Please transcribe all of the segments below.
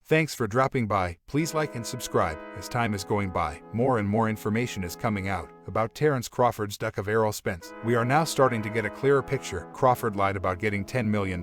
Thanks for dropping by. Please like and subscribe. As time is going by, more and more information is coming out about Terrence Crawford's duck of Errol Spence. We are now starting to get a clearer picture. Crawford lied about getting $10 million.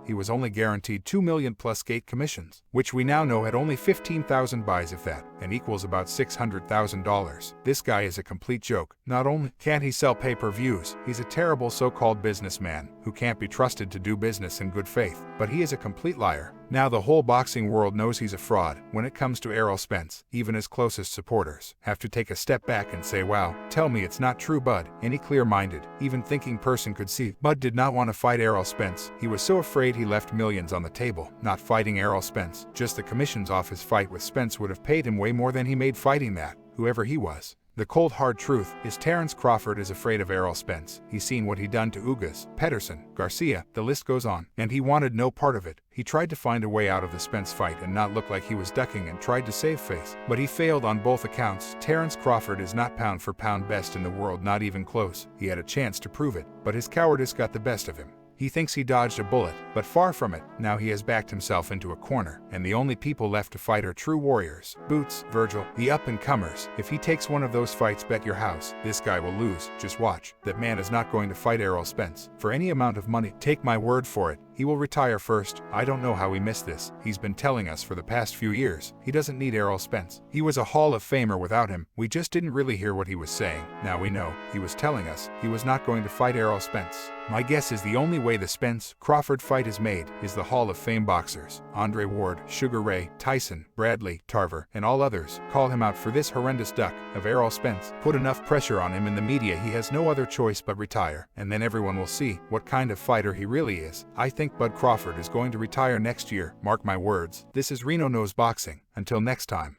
He was only guaranteed $2 million plus gate commissions, which we now know had only 15,000 buys if that, and equals about $600,000. This guy is a complete joke. Not only can't he sell pay-per-views, he's a terrible so-called businessman who can't be trusted to do business in good faith, but he is a complete liar. Now the whole boxing world knows he's a fraud. When it comes to Errol Spence, even his closest supporters have to take a step back and say, wow, tell me it's not true, Bud. Any clear-minded, even thinking person could see Bud did not want to fight Errol Spence. He was so afraid he left millions on the table, not fighting Errol Spence. Just the commissions off his fight with Spence would have paid him way more than he made fighting that, whoever he was. The cold hard truth is Terrence Crawford is afraid of Errol Spence. He's seen what he done to Ugas, Pedersen, Garcia, the list goes on, and he wanted no part of it. He tried to find a way out of the Spence fight and not look like he was ducking and tried to save face, but he failed on both accounts. Terrence Crawford is not pound for pound best in the world, not even close. He had a chance to prove it, but his cowardice got the best of him. He thinks he dodged a bullet, but far from it. Now he has backed himself into a corner, and the only people left to fight are true warriors. Boots, Virgil, the up-and-comers. If he takes one of those fights, bet your house, this guy will lose. Just watch. That man is not going to fight Errol Spence for any amount of money. Take my word for it. He will retire first. I don't know how we missed this. He's been telling us for the past few years. He doesn't need Errol Spence. He was a Hall of Famer without him. We just didn't really hear what he was saying. Now we know. He was telling us he was not going to fight Errol Spence. My guess is the only way the Spence-Crawford fight is made is the Hall of Fame boxers. Andre Ward, Sugar Ray, Tyson, Bradley, Tarver, and all others call him out for this horrendous duck of Errol Spence. Put enough pressure on him in the media, he has no other choice but retire. And then everyone will see what kind of fighter he really is. I think Bud Crawford is going to retire next year. Mark my words. This is Reno Knows Boxing. Until next time.